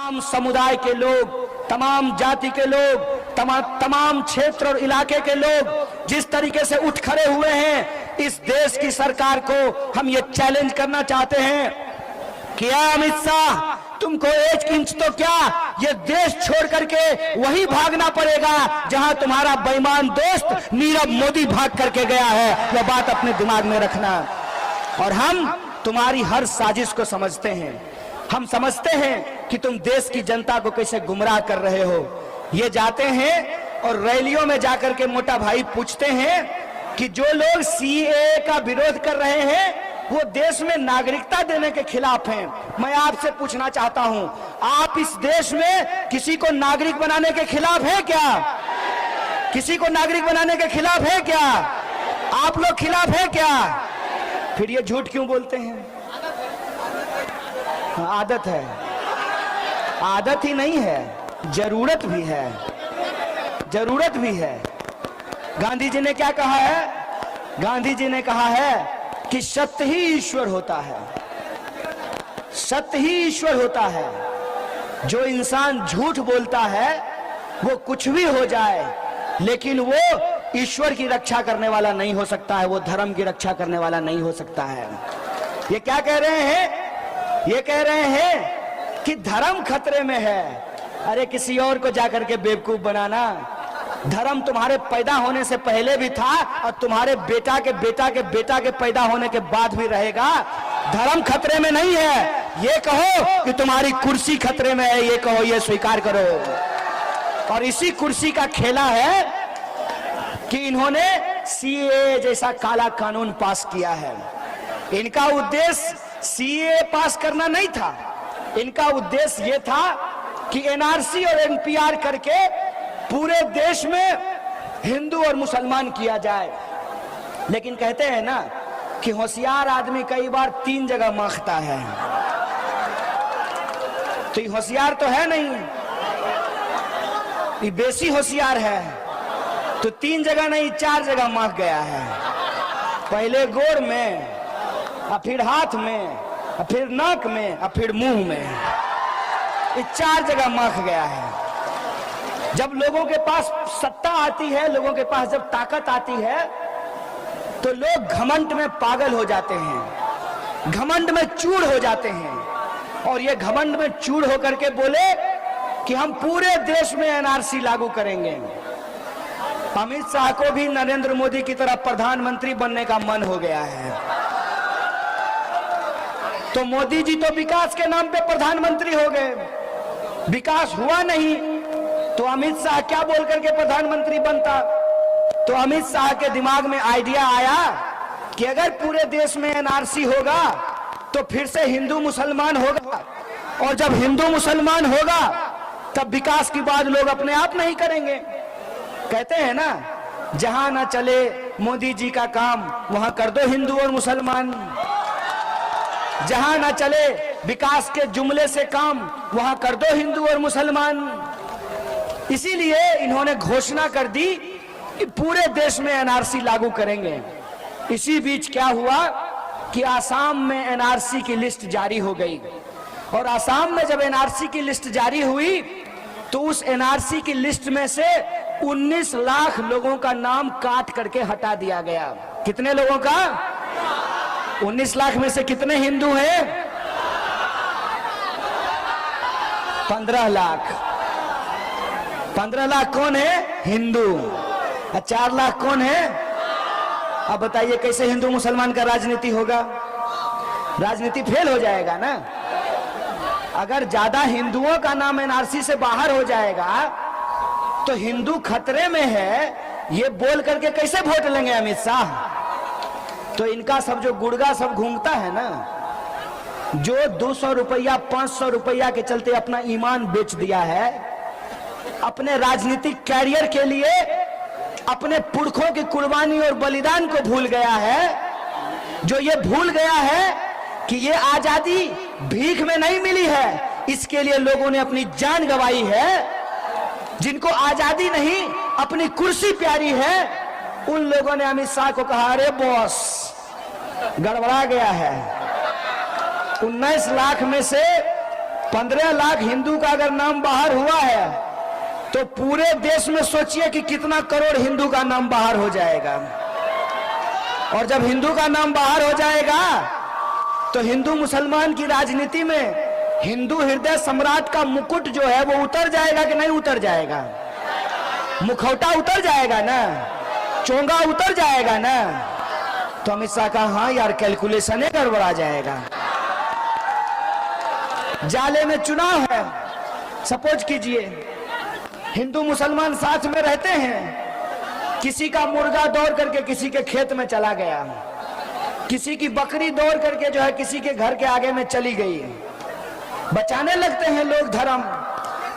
तमाम समुदाय के लोग, तमाम जाति के लोग, तमाम क्षेत्र और इलाके के लोग जिस तरीके से उठ खड़े हुए हैं, इस देश की सरकार को हम ये चैलेंज करना चाहते हैं कि अमित शाह, तुमको 1 इंच तो क्या ये देश छोड़ करके वही भागना पड़ेगा जहां तुम्हारा बेईमान दोस्त नीरव मोदी भाग करके गया है। यह बात अपने दिमाग में रखना। और हम तुम्हारी हर साजिश को समझते हैं। हम समझते हैं कि तुम देश की जनता को कैसे गुमराह कर रहे हो। ये जाते हैं और रैलियों में जाकर के मोटा भाई पूछते हैं कि जो लोग सीएए का विरोध कर रहे हैं वो देश में नागरिकता देने के खिलाफ हैं। मैं आपसे पूछना चाहता हूं, आप इस देश में किसी को नागरिक बनाने के खिलाफ है क्या? किसी को नागरिक बनाने के खिलाफ है क्या? आप लोग खिलाफ है क्या? फिर ये झूठ क्यों बोलते हैं? आदत है। आदत ही नहीं है, जरूरत भी है। जरूरत भी है। गांधी जी ने क्या कहा है? गांधी जी ने कहा है कि सत्य ही ईश्वर होता है। सत्य ही ईश्वर होता है। जो इंसान झूठ बोलता है वो कुछ भी हो जाए, लेकिन वो ईश्वर की रक्षा करने वाला नहीं हो सकता है, वो धर्म की रक्षा करने वाला नहीं हो सकता है। ये क्या कह रहे हैं? ये कह रहे हैं कि धर्म खतरे में है। अरे किसी और को जाकर के बेवकूफ बनाना। धर्म तुम्हारे पैदा होने से पहले भी था और तुम्हारे बेटा के बेटा के बेटा के पैदा होने के बाद भी रहेगा। धर्म खतरे में नहीं है। ये कहो कि तुम्हारी कुर्सी खतरे में है, ये कहो, ये स्वीकार करो। और इसी कुर्सी का खेला है कि इन्होंने सीएए जैसा काला कानून पास किया है। इनका उद्देश्य सीएए पास करना नहीं था। इनका उद्देश्य यह था कि एनआरसी और एनपीआर करके पूरे देश में हिंदू और मुसलमान किया जाए। लेकिन कहते हैं ना कि होशियार आदमी कई बार 3 जगह मांगता है। तो ये होशियार तो है नहीं, ये बेसी होशियार है। तो 3 जगह नहीं 4 जगह मांग गया है। पहले गोड़ में, और फिर हाथ में, और फिर नाक में, और फिर मुंह में। ये 4 जगह मांग गया है। जब लोगों के पास सत्ता आती है, लोगों के पास जब ताकत आती है, तो लोग घमंड में पागल हो जाते हैं, घमंड में चूर हो जाते हैं। और ये घमंड में चूर होकर के बोले कि हम पूरे देश में एनआरसी लागू करेंगे। अमित शाह को भी नरेंद्र मोदी की तरह प्रधानमंत्री बनने का मन हो गया है। तो मोदी जी तो विकास के नाम पे प्रधानमंत्री हो गए, विकास हुआ नहीं, तो अमित शाह क्या बोल करके प्रधानमंत्री बनता? तो अमित शाह के दिमाग में आइडिया आया कि अगर पूरे देश में एनआरसी होगा तो फिर से हिंदू मुसलमान होगा, और जब हिंदू मुसलमान होगा तब विकास की बात लोग अपने आप नहीं करेंगे। कहते हैं ना, जहां ना चले मोदी जी का काम वहां कर दो हिंदू और मुसलमान। जहां ना चले विकास के जुमले से काम वहां कर दो हिंदू और मुसलमान। इसीलिए इन्होंने घोषणा कर दी कि पूरे देश में एनआरसी लागू करेंगे। इसी बीच क्या हुआ कि आसाम में एनआरसी की लिस्ट जारी हो गई, और आसाम में जब एनआरसी की लिस्ट जारी हुई तो उस एनआरसी की लिस्ट में से 19 लाख लोगों का नाम काट करके हटा दिया गया। कितने लोगों का? 19 लाख में से कितने हिंदू हैं? 15 लाख। 15 लाख कौन है? हिंदू। 4 लाख कौन है? अब बताइए कैसे हिंदू मुसलमान का राजनीति होगा? राजनीति फेल हो जाएगा ना। अगर ज्यादा हिंदुओं का नाम एनआरसी से बाहर हो जाएगा तो हिंदू खतरे में है, ये बोल करके कैसे वोट लेंगे अमित शाह? तो इनका सब जो गुड़गा सब घूमता है ना, जो 200 रुपया 500 रुपया के चलते अपना ईमान बेच दिया है, अपने राजनीतिक कैरियर के लिए अपने पुरखों की कुर्बानी और बलिदान को भूल गया है, जो ये भूल गया है कि ये आजादी भीख में नहीं मिली है, इसके लिए लोगों ने अपनी जान गंवाई है। जिनको आजादी नहीं अपनी कुर्सी प्यारी है, उन लोगों ने अमित शाह को कहा, अरे बॉस गड़बड़ा गया है। 19 लाख में से 15 लाख हिंदू का अगर नाम बाहर हुआ है तो पूरे देश में सोचिए कि कितना करोड़ हिंदू का नाम बाहर हो जाएगा। और जब हिंदू का नाम बाहर हो जाएगा तो हिंदू मुसलमान की राजनीति में हिंदू हृदय सम्राट का मुकुट जो है वो उतर जाएगा कि नहीं उतर जाएगा? मुखौटा उतर जाएगा ना, चोंगा उतर जाएगा ना। तो अमित शाह कहा हाँ यार, कैलकुलेशन है, गड़बड़ा जाएगा। जाले में चुनाव है, सपोज कीजिए हिंदू मुसलमान साथ में रहते हैं, किसी का मुर्गा दौड़ करके किसी के खेत में चला गया, किसी की बकरी दौड़ करके जो है किसी के घर के आगे में चली गई, बचाने लगते हैं लोग धर्म।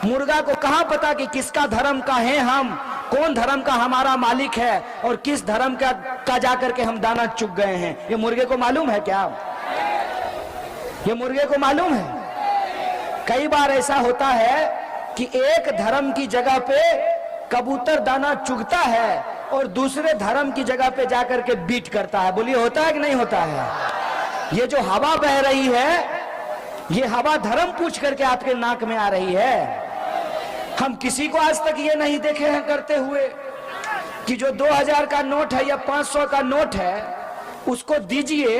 मुर्गा को कहां पता कि किसका धर्म का है, हम कौन धर्म का हमारा मालिक है और किस धर्म का जाकर के हम दाना चुग गए हैं। ये मुर्गे को मालूम है क्या? ये मुर्गे को मालूम है? कई बार ऐसा होता है कि एक धर्म की जगह पे कबूतर दाना चुगता है और दूसरे धर्म की जगह पे जाकर के बीट करता है। बोलिए होता है कि नहीं होता है? ये जो हवा बह रही है, ये हवा धर्म पूछ करके आपके नाक में आ रही है। हम किसी को आज तक ये नहीं देखे हैं करते हुए कि जो 2000 का नोट है या 500 का नोट है उसको दीजिए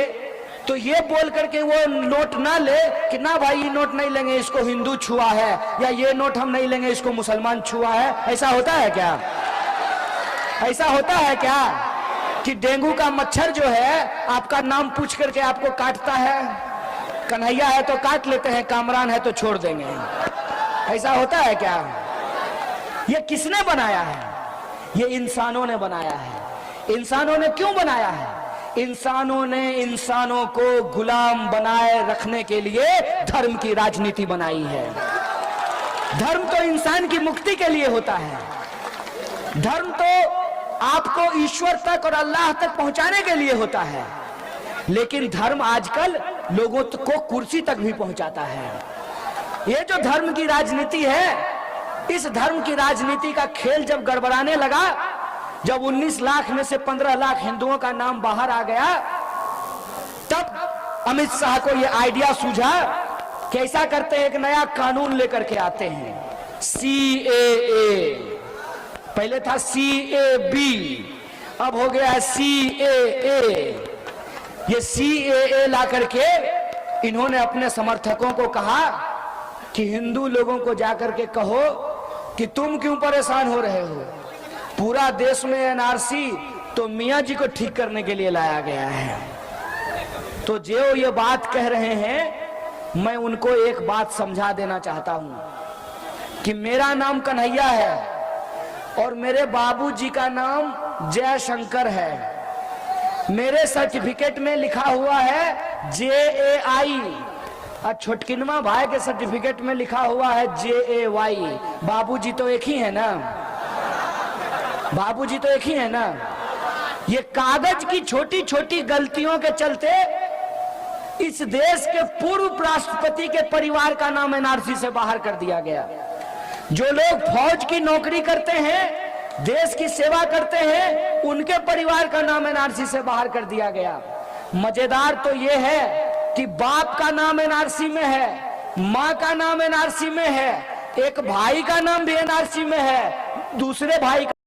तो ये बोल करके वो नोट ना ले कि ना भाई ये नोट नहीं लेंगे, इसको हिंदू छुआ है, या ये नोट हम नहीं लेंगे, इसको मुसलमान छुआ है। ऐसा होता है क्या? ऐसा होता है क्या कि डेंगू का मच्छर जो है आपका नाम पूछ करके आपको काटता है? कन्हैया है तो काट लेते हैं, कामरान है तो छोड़ देंगे। ऐसा होता है क्या? ये किसने बनाया है? ये इंसानों ने बनाया है। इंसानों ने क्यों बनाया है? इंसानों ने इंसानों को गुलाम बनाए रखने के लिए धर्म की राजनीति बनाई है। धर्म तो इंसान की मुक्ति के लिए होता है। धर्म तो आपको ईश्वर तक और अल्लाह तक पहुंचाने के लिए होता है। लेकिन धर्म आजकल लोगों को कुर्सी तक भी पहुंचाता है। ये जो धर्म की राजनीति है, इस धर्म की राजनीति का खेल जब गड़बड़ाने लगा, जब 19 लाख में से 15 लाख हिंदुओं का नाम बाहर आ गया, तब अमित शाह को यह आइडिया सूझा कि ऐसा करते हैं, एक नया कानून लेकर के आते हैं, CAA। पहले था CAB, अब हो गया है CAA। ये CAA ला करके इन्होंने अपने समर्थकों को कहा कि हिंदू लोगों को जाकर के कहो कि तुम क्यों परेशान हो रहे हो, पूरा देश में NRC तो मियां जी को ठीक करने के लिए लाया गया है। तो जो ये बात कह रहे हैं, मैं उनको एक बात समझा देना चाहता हूं कि मेरा नाम कन्हैया है और मेरे बाबूजी का नाम जयशंकर है। मेरे सर्टिफिकेट में लिखा हुआ है JAI और छोटकिनमा भाई के सर्टिफिकेट में लिखा हुआ है JAY। बाबूजी तो एक ही है ना? बाबूजी तो एक ही है ना? ये कागज की छोटी छोटी गलतियों के चलते इस देश के पूर्व राष्ट्रपति के परिवार का नाम NRC से बाहर कर दिया गया। जो लोग फौज की नौकरी करते हैं, देश की सेवा करते हैं, उनके परिवार का नाम NRC से बाहर कर दिया गया। मजेदार तो यह है कि बाप का नाम NRC में है, माँ का नाम NRC में है, एक भाई का नाम भी NRC में है, दूसरे भाई